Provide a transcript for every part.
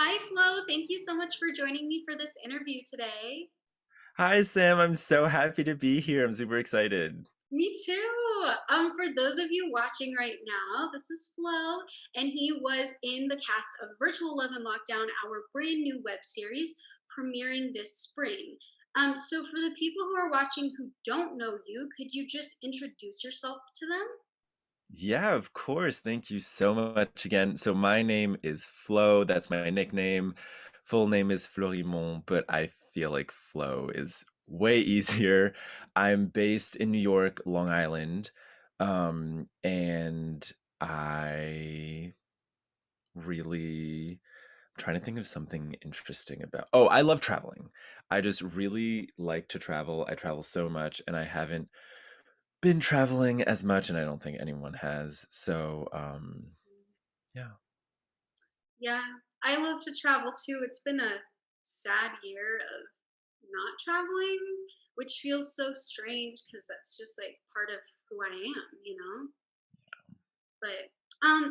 Hi, Flo. Thank you so much for joining me for this interview today. Hi, Sam. I'm so happy to be here. I'm super excited. Me too. For those of you watching right now, this is Flo, and he was in the cast of Virtual Love and Lockdown, our brand new web series premiering this spring. So for the people who are watching who don't know you, could you just introduce yourself to them? Yeah, of course. Thank you so much again. So my name is Flo. That's my nickname. Full name is Florimond, but I feel like Flo is way easier. I'm based in New York, Long Island. And I really trying to think of something interesting about. Oh, I love traveling. I just really like to travel. I travel so much and I haven't been traveling as much, and I don't think anyone has. So, yeah. Yeah, I love to travel too. It's been a sad year of not traveling, which feels so strange because that's just like part of who I am. But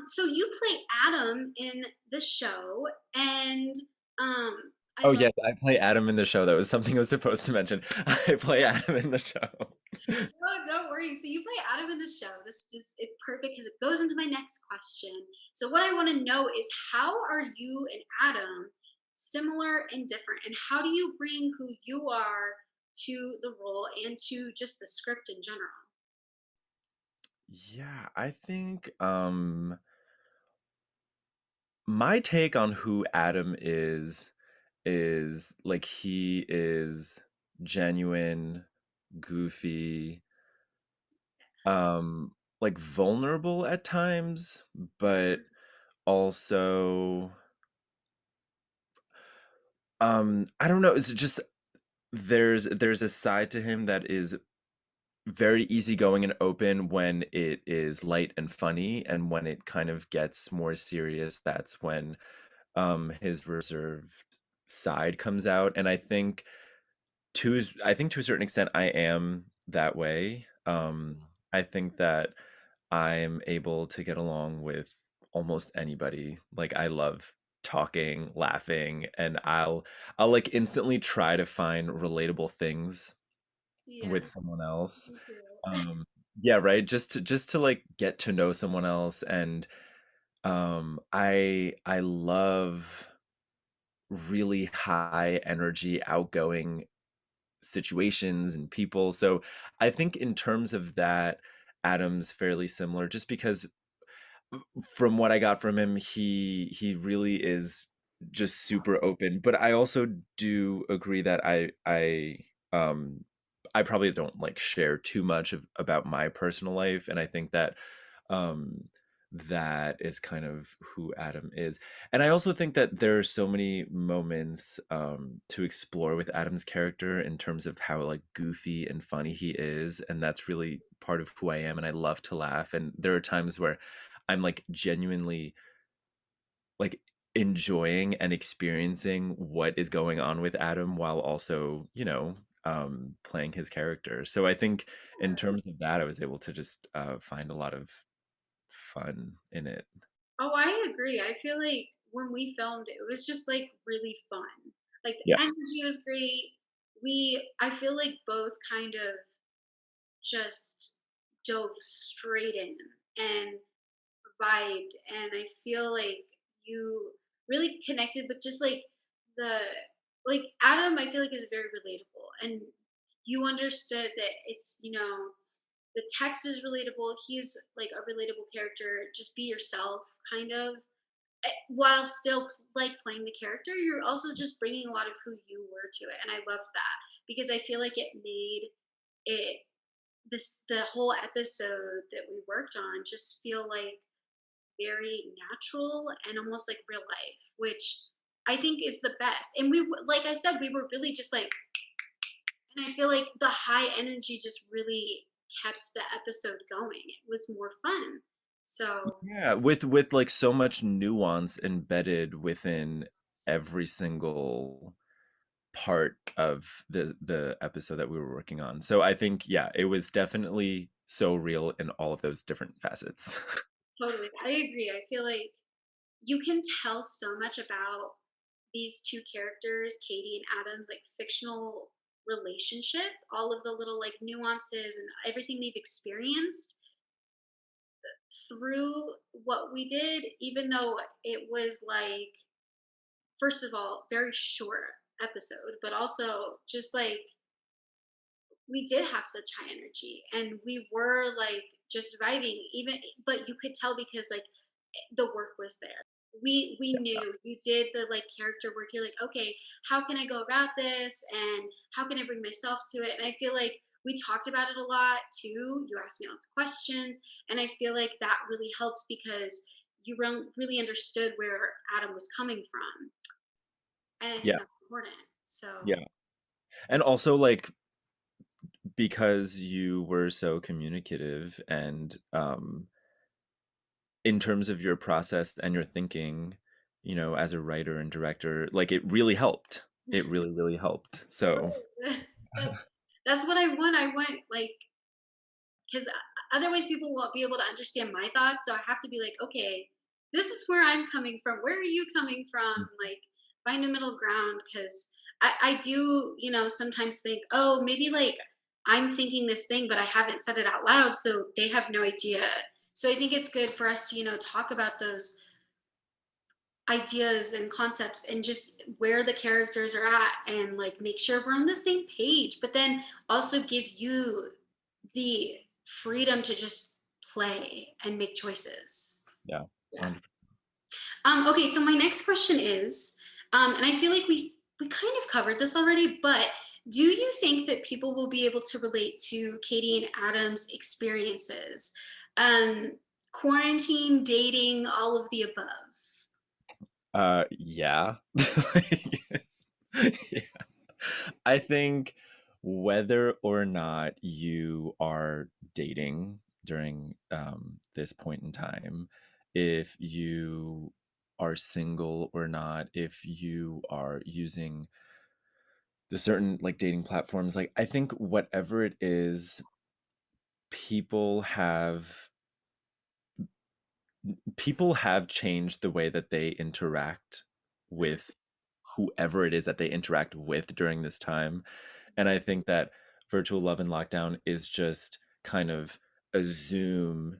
so you play Adam in the show, and I Oh love. yes, I play Adam in the show. That was something I was supposed to mention. I play Adam in the show. No, don't worry. So you play Adam in the show. This is it's perfect because it goes into my next question. So what I want to know is how are you and Adam similar and different, and how do you bring who you are to the role and to just the script in general? Yeah, I think my take on who Adam is like he is genuine, goofy, like vulnerable at times, but also I don't know, it's just there's a side to him that is very easygoing and open when it is light and funny, and when it kind of gets more serious, that's when his reserved side comes out. And I think to a certain extent I am that way. I think that I'm able to get along with almost anybody. Like I love talking, laughing, and I'll like instantly try to find relatable things Yeah, with someone else. me too. Um, yeah, right. Just to like get to know someone else, and I love really high energy, outgoing situations and people. So I think in terms of that, Adam's fairly similar, just because from what I got from him, he really is just super open. But I also do agree that um I probably don't like share too much about my personal life, and I think that um that is kind of who Adam is. And I also think that there are so many moments to explore with Adam's character in terms of how like goofy and funny he is, and that's really part of who I am, and I love to laugh. And there are times where I'm like genuinely like enjoying and experiencing what is going on with Adam while also, playing his character. So I think in terms of that, I was able to just find a lot of fun in it. Oh, I agree. I feel like when we filmed, it was just like really fun. Like Yeah. the energy was great. I feel like both kind of just dove straight in and vibed. And I feel like you really connected with just like the, like Adam, I feel like is very relatable. And you understood that the text is relatable. He's like a relatable character. Just be yourself, kind of while still like playing the character, you're also just bringing a lot of who you were to it, and I love that because I feel like it made it the whole episode that we worked on just feel like very natural and almost like real life, which I think is the best. And like I said, we were really just like, and I feel like the high energy just really kept the episode going. It was more fun. So Yeah, with like so much nuance embedded within every single part of the episode that we were working on. So I think yeah, it was definitely so real in all of those different facets. totally, I agree. I feel like you can tell so much about these two characters, Katie and Adam's like fictional relationship, all of the little like nuances and everything they've experienced through what we did, even though it was like, first of all, very short episode, but also just like we did have such high energy and we were like just vibing even, but you could tell because like the work was there. We knew you did the like character work. You're like, okay, how can I go about this and how can I bring myself to it? And I feel like we talked about it a lot too. You asked me lots of questions, and I feel like that really helped because you really understood where Adam was coming from, and I think Yeah. that's important. So Yeah. And also, like, because you were so communicative and in terms of your process and your thinking, as a writer and director, like, it really helped. It really, really helped. So, that's that's what I want. I want like because otherwise people won't be able to understand my thoughts. So I have to be like, okay, this is where I'm coming from. Where are you coming from? Like, find a middle ground because I do, sometimes think, oh, maybe like I'm thinking this thing, but I haven't said it out loud. So they have no idea. So I think it's good for us to, talk about those ideas and concepts and just where the characters are at and like make sure we're on the same page, but then also give you the freedom to just play and make choices. yeah. Yeah. 100. Okay, so my next question is, and I feel like we kind of covered this already, but do you think that people will be able to relate to Katie and Adam's experiences? Um, Quarantine, dating, all of the above. Yeah. Yeah. I think whether or not you are dating during this point in time, if you are single or not, if you are using the certain like dating platforms, like I think whatever it is, people have people have changed the way that they interact Mm, with whoever it is that they interact with during this time. And I think that virtual love and lockdown is just kind of a zoom,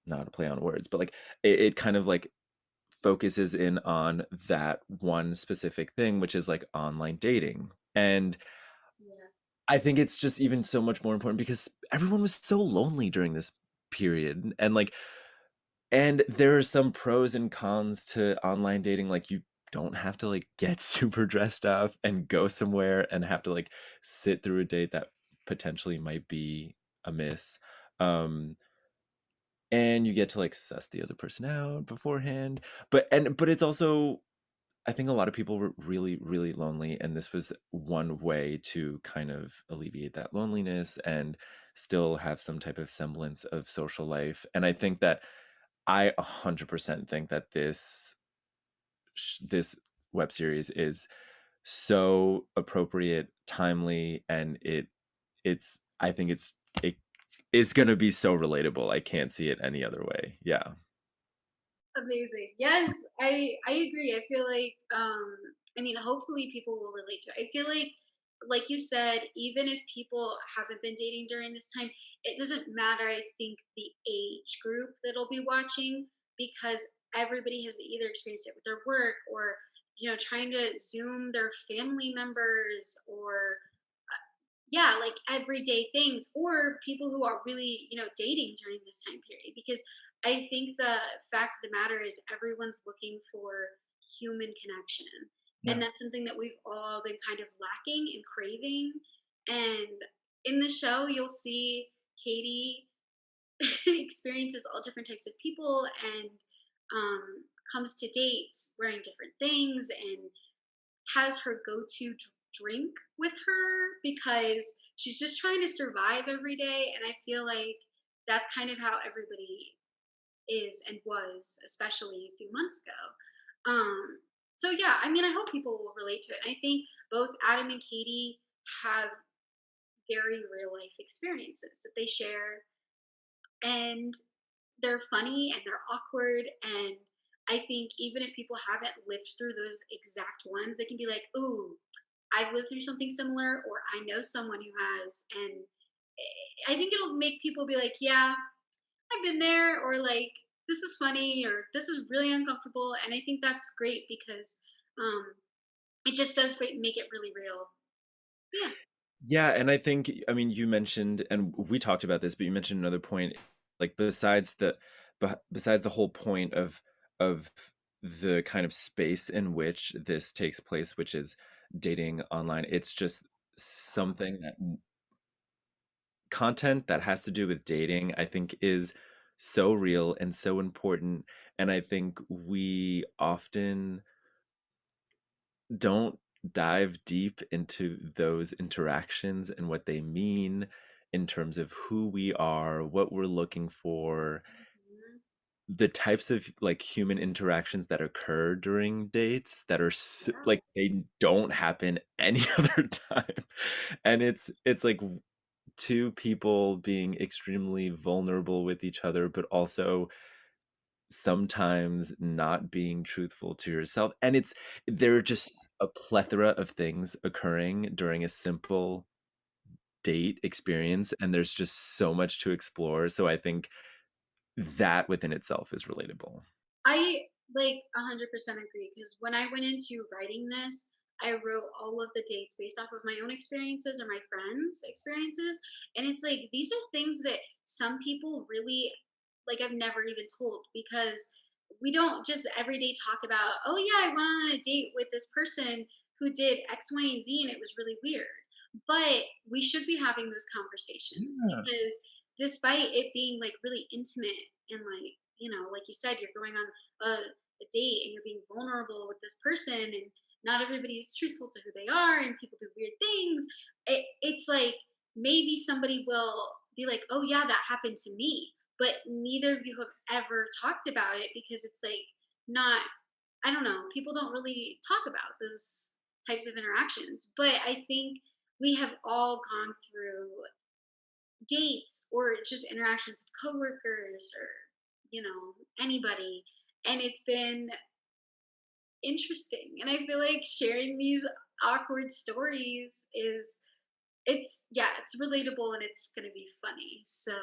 not a play on words, but like it kind of like focuses in on that one specific thing, which is like online dating. And yeah. I think it's just even so much more important because everyone was so lonely during this period. And there are some pros and cons to online dating. Like, you don't have to like get super dressed up and go somewhere and have to like sit through a date that potentially might be a miss. Um, and you get to like suss the other person out beforehand. But it's also, I think a lot of people were really, really lonely, and this was one way to kind of alleviate that loneliness and still have some type of semblance of social life. And I think that I 100% think that this web series is so appropriate, timely, and it's I think it is going to be so relatable. I can't see it any other way. Yeah. Amazing. Yes, I agree. I feel like I mean hopefully people will relate to it. I feel like you said, even if people haven't been dating during this time, it doesn't matter, I think, the age group that'll be watching because everybody has either experienced it with their work or trying to zoom their family members or yeah, like everyday things, or people who are really, dating during this time period. Because I think the fact of the matter is everyone's looking for human connection. And Yeah. that's something that we've all been kind of lacking and craving. And in the show, you'll see Katie experiences all different types of people and comes to dates wearing different things and has her go-to drink with her because she's just trying to survive every day, and I feel like that's kind of how everybody is and was, especially a few months ago. So yeah, I mean, I hope people will relate to it. And I think both Adam and Katie have very real life experiences that they share, and they're funny and they're awkward, and I think even if people haven't lived through those exact ones, they can be like, "Ooh, I've lived through something similar," or "I know someone who has," and I think it'll make people be like, "Yeah, I've been there," or like, "This is funny," or "This is really uncomfortable," and I think that's great because um, it just does make it really real. Yeah. Yeah, and I think, I mean, you mentioned, and we talked about this, but you mentioned another point, like besides the whole point of the kind of space in which this takes place, which is dating online. It's just something that content that has to do with dating, I think, is so real and so important. And I think we often don't dive deep into those interactions and what they mean in terms of who we are, what we're looking for, Mhm. the types of like human interactions that occur during dates that are Yeah. like they don't happen any other time. And it's like two people being extremely vulnerable with each other, but also sometimes not being truthful to yourself. And there are just a plethora of things occurring during a simple date experience, and there's just so much to explore. So I think that within itself is relatable. I like 100% agree because when I went into writing this, I wrote all of the dates based off of my own experiences or my friends' experiences. And it's like these are things that some people really like I've never even told because we don't just every day talk about, oh yeah, I went on a date with this person who did X, Y, and Z and it was really weird. But we should be having those conversations Yeah. because despite it being like really intimate and like like you said, you're going on a date and you're being vulnerable with this person, and not everybody is truthful to who they are, and people do weird things. It's like maybe somebody will be like, "Oh yeah, that happened to me," but neither of you have ever talked about it because it's like not. I don't know. People don't really talk about those types of interactions, but I think we have all gone through dates or just interactions with coworkers or anybody, and it's been interesting, and I feel like sharing these awkward stories is it's relatable and it's going to be funny, so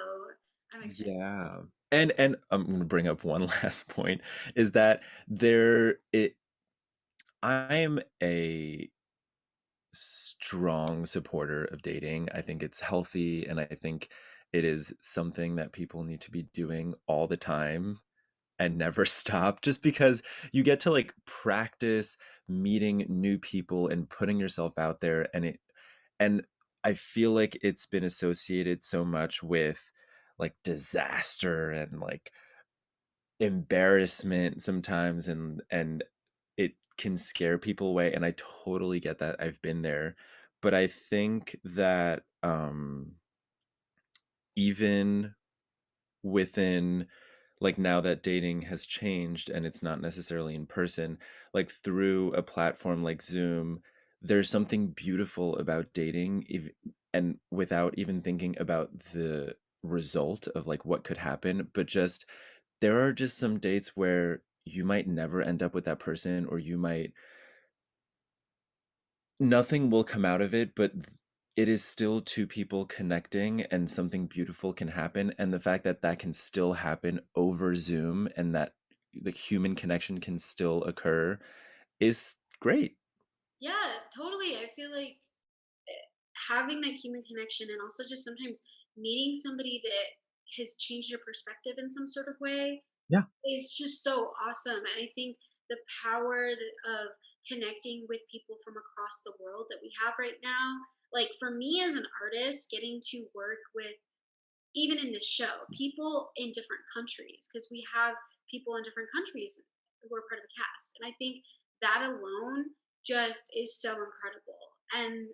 I'm excited. Yeah. And I'm going to bring up one last point is that there it I'm a strong supporter of dating. I think it's healthy, and I think it is something that people need to be doing all the time and never stop, just because you get to like practice meeting new people and putting yourself out there. And I feel like it's been associated so much with like disaster and like embarrassment sometimes, and it can scare people away, and I totally get that. I've been there. But I think that even within, like, now that dating has changed and it's not necessarily in person, like through a platform like Zoom, there's something beautiful about dating, and without even thinking about the result of like what could happen, but just there are just some dates where you might never end up with that person, or you might nothing will come out of it, but it is still two people connecting and something beautiful can happen. And the fact that that can still happen over Zoom and that the human connection can still occur is great. Yeah, totally. I feel like having that human connection and also just sometimes meeting somebody that has changed your perspective in some sort of way Yeah. is just so awesome. And I think the power of connecting with people from across the world that we have right now, like for me as an artist, getting to work with even in the show, people in different countries, because we have people in different countries who are part of the cast. And I think that alone just is so incredible and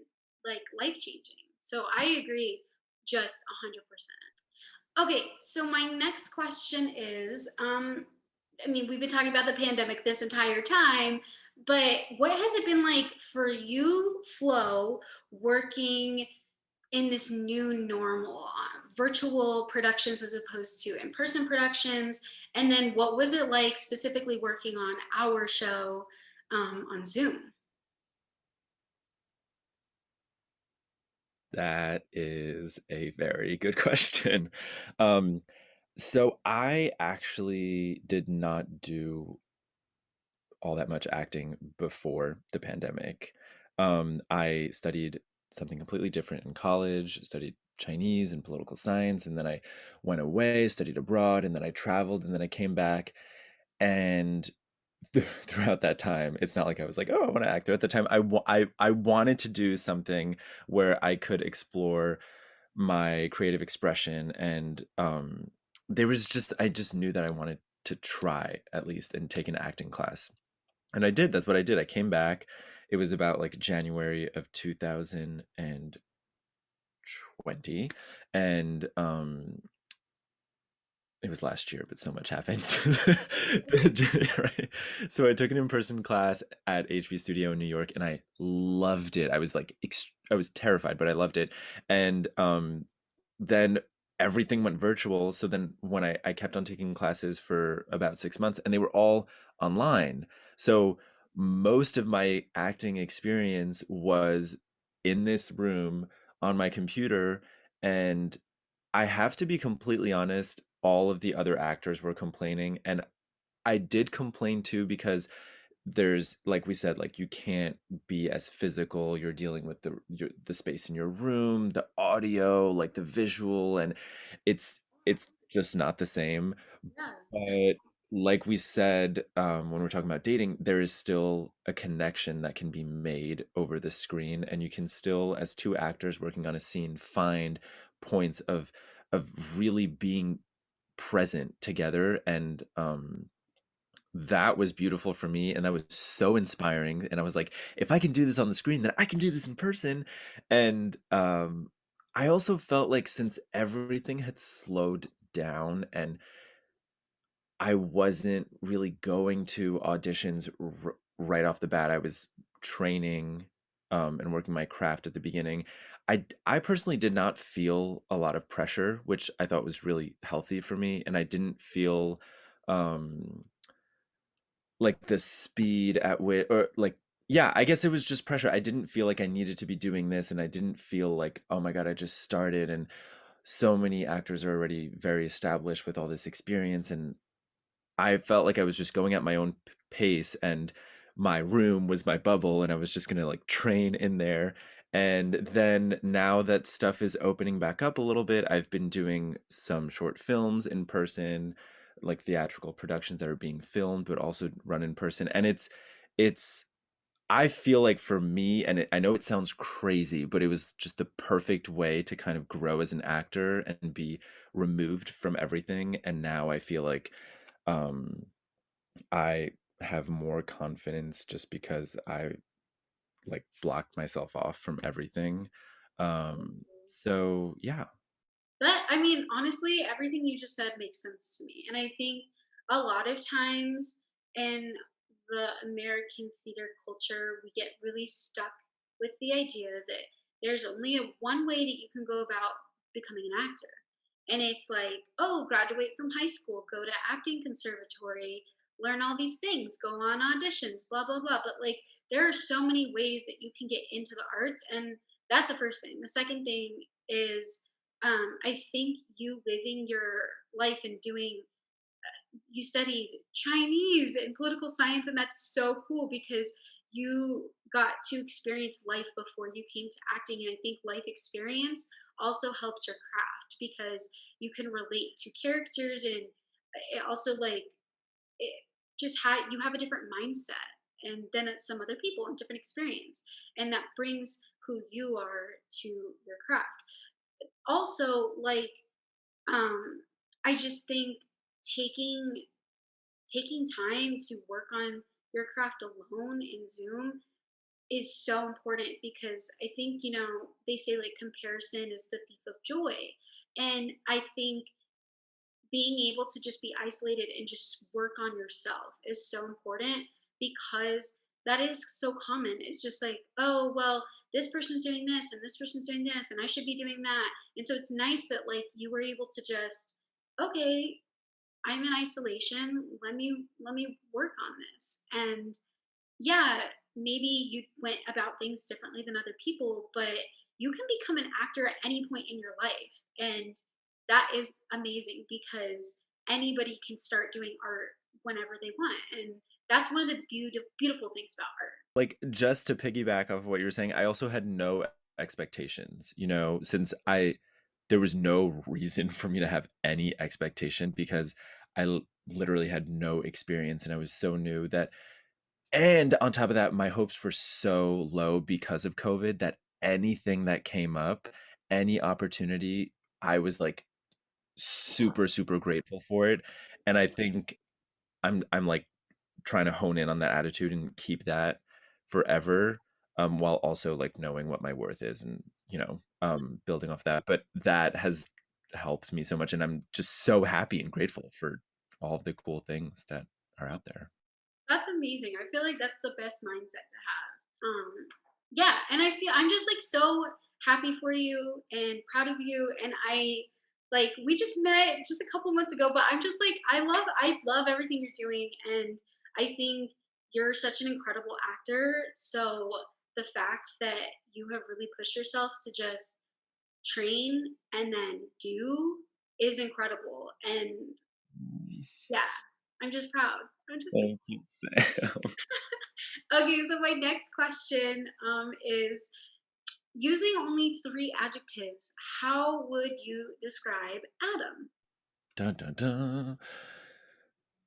like life changing. So I agree just 100%. Okay, so my next question is I mean, we've been talking about the pandemic this entire time, but what has it been like for you, Flo, working in this new normal virtual productions as opposed to in-person productions? And then what was it like specifically working on our show on Zoom? That is a very good question. Um, so I actually did not do all that much acting before the pandemic. I studied something completely different in college, studied Chinese and political science, and then I went away, studied abroad, and then I traveled, and then I came back. And throughout that time, it's not like I was like, oh, I want to act. At the time, I wanted to do something where I could explore my creative expression, and there was just I just knew that I wanted to try at least and take an acting class. And I did. That's what I did. I came back. It was about like January of 2020, and it was last year, but so much happened. Right. So I took an in-person class at HB Studio in New York, and I loved it. I was like, I was terrified, but I loved it. And then everything went virtual. So then when I kept on taking classes for about 6 months, and they were all online. So most of my acting experience was in this room on my computer, and I have to be completely honest, all of the other actors were complaining, and I did complain too because there's like we said, like you can't be as physical. You're dealing with the space in your room, the audio, like the visual, and it's just not the same. Yeah. But like we said, when we're talking about dating, there is still a connection that can be made over the screen, and you can still, as two actors working on a scene, find points of really being present together. And that was beautiful for me, and that was so inspiring. And I was like, if I can do this on the screen, then I can do this in person. And I also felt like since everything had slowed down and I wasn't really going to auditions right off the bat. I was training and working my craft at the beginning. I personally did not feel a lot of pressure, which I thought was really healthy for me, and I didn't feel um, like the speed at which, or like, yeah, I guess it was just pressure. I didn't feel like I needed to be doing this, and I didn't feel like, oh my God, I just started, and so many actors are already very established with all this experience, and I felt like I was just going at my own pace, and my room was my bubble, and I was just gonna like train in there. And then now that stuff is opening back up a little bit, I've been doing some short films in person, like theatrical productions that are being filmed but also run in person. And it's I feel like for me, and I know it sounds crazy, but it was just the perfect way to kind of grow as an actor and be removed from everything. And now I feel like um I have more confidence just because I like blocked myself off from everything. So yeah. But I mean, honestly, everything you just said makes sense to me. And I think a lot of times in the American theater culture, we get really stuck with the idea that there's only one way that you can go about becoming an actor. And it's like, oh, graduate from high school, go to acting conservatory, learn all these things, go on auditions, blah, blah, blah. But like, there are so many ways that you can get into the arts. And that's the first thing. The second thing is, I think you living your life and doing, you studied Chinese and political science, and that's so cool because you got to experience life before you came to acting. And I think life experience also helps your craft because you can relate to characters, and it also like it just you have a different mindset and then it's some other people and different experience, and that brings who you are to your craft. Also, like, um I just think taking taking time to work on your craft alone in Zoom is so important because I think, they say like comparison is the thief of joy. And I think being able to just be isolated and just work on yourself is so important because that is so common. It's just like, oh, well, this person's doing this and this person's doing this and I should be doing that. And so it's nice that like you were able to just, okay, I'm in isolation. Let me work on this. And yeah, maybe you went about things differently than other people, but you can become an actor at any point in your life. And that is amazing because anybody can start doing art whenever they want. And that's one of the beautiful things about art. Like, just to piggyback off of what you were saying, I also had no expectations, since there was no reason for me to have any expectation because literally had no experience and I was so new that, and on top of that, my hopes were so low because of COVID that anything that came up, any opportunity, I was like super, super grateful for it. And I think I'm like trying to hone in on that attitude and keep that forever, while also like knowing what my worth is and building off that. But that has helped me so much, and I'm just so happy and grateful for all of the cool things that are out there. That's amazing. I feel like that's the best mindset to have. Yeah, and I'm just like so happy for you and proud of you. And I like we just met just a couple months ago, but I'm just like I love everything you're doing, and I think you're such an incredible actor. So the fact that you have really pushed yourself to just train and then do is incredible. And yeah, I'm just proud. I'm just Thank you, Sam. Okay, so my next question is using only three adjectives, how would you describe Adam? Dun dun dun.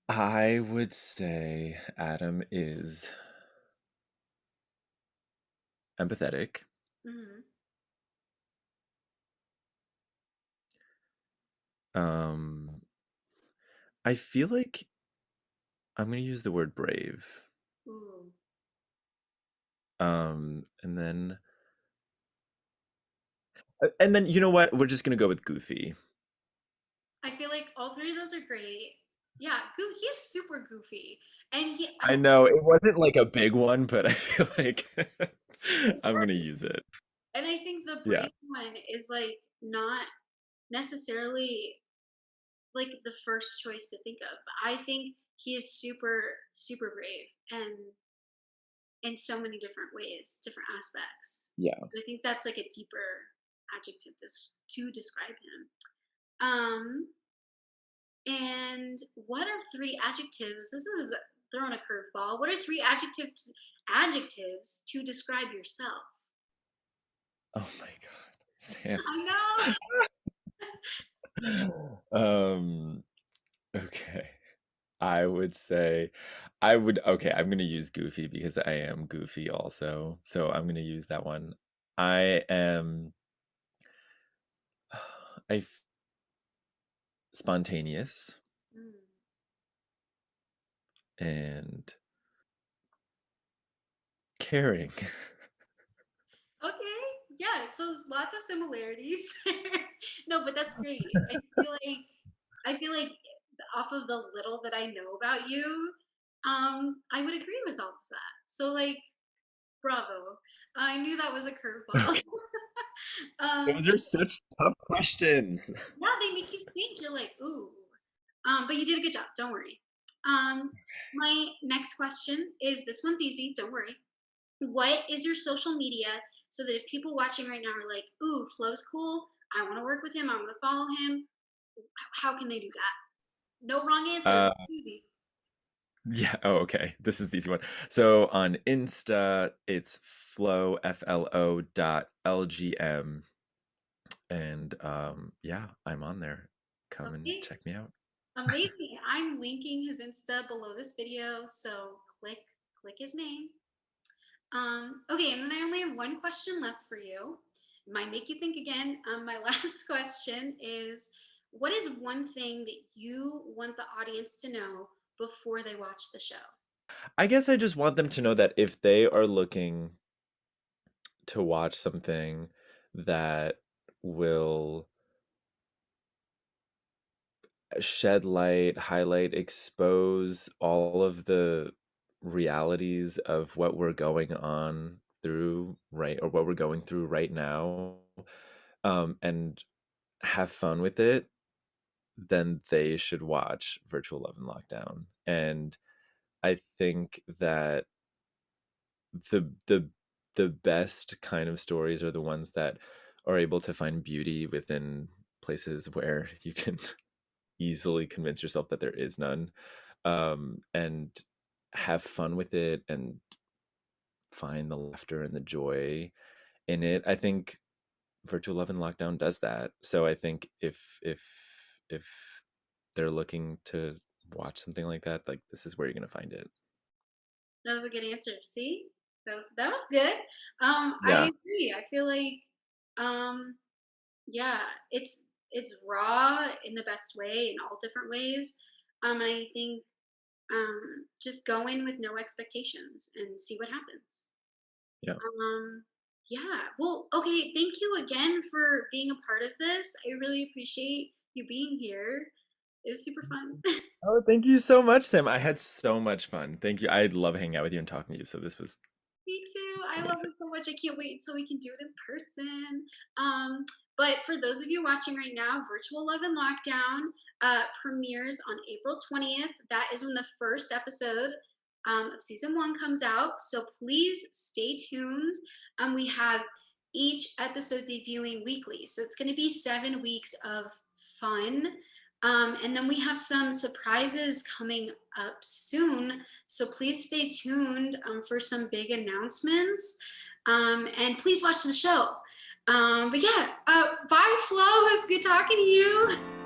I would say Adam is empathetic. Hmm. Um, I feel like I'm gonna use the word brave. Ooh. And then you know what? We're just gonna go with goofy. I feel like all three of those are great. Yeah, he's super goofy, and I know it wasn't like a big one, but I feel like I'm gonna use it. and I think the Yeah. brave one is like not necessarily like the first choice to think of. I think he is super brave and in so many different ways, different aspects. Yeah. I think that's like a deeper adjective to describe him. Um, and what are three adjectives? This is throwing a curveball. What are three adjectives to describe yourself? Oh my God, Sam. I know. Um, okay. I would say okay, I'm gonna use goofy because I am goofy also. So I'm gonna use that one. I am I spontaneous Mm. and caring. Okay. Yeah. So lots of similarities. No, but that's great. I feel like off of the little that I know about you, I would agree with all of that. So like, bravo. I knew that was a curveball. Okay. um, Those are such tough questions. yeah, they make you think. You're like, ooh. But you did a good job. Don't worry. My next question is this one's easy. Don't worry. What is your social media so that if people watching right now are like, ooh, Flo's cool. I want to work with him. I want to follow him. How can they do that? No wrong answer. Uh, Easy. yeah. Oh, okay. This is the easy one. So on Insta, it's flo.lgm, and yeah, I'm on there. Come and Okay. check me out. Amazing. I'm linking his Insta below this video. So click his name. Okay, and then I only have one question left for you. It might make you think again. My last question is what is one thing that you want the audience to know before they watch the show? I guess I just want them to know that if they are looking to watch something that will shed light, highlight, expose all of the realities of what we're going on through right or what we're going through right now, and have fun with it, then they should watch Virtual Love and Lockdown. And I think that the the best kind of stories are the ones that are able to find beauty within places where you can easily convince yourself that there is none, and have fun with it and find the laughter and the joy in it. I think Virtual Love and Lockdown does that. So I think if they're looking to watch something like that, like this is where you're gonna find it. That was a good answer. See? That was good. I Yeah. agree. I feel like um yeah, it's raw in the best way in all different ways. And I think just go in with no expectations and see what happens. Yeah. Um yeah. Well, okay, thank you again for being a part of this. I really appreciate you being here. It was super fun. Oh, thank you so much, Sam. I had so much fun. Thank you. I love hanging out with you and talking to you. So this was Me too. I love amazing. it so much. I can't wait until we can do it in person. Um, but for those of you watching right now, Virtual Love and Lockdown premieres on April 20th. That is when the first episode of season one comes out. So please stay tuned. We have each episode debuting weekly. So it's going to be 7 weeks of fun. And then we have some surprises coming up soon. So please stay tuned for some big announcements. And please watch the show. But yeah, bye, Flo. It was good talking to you.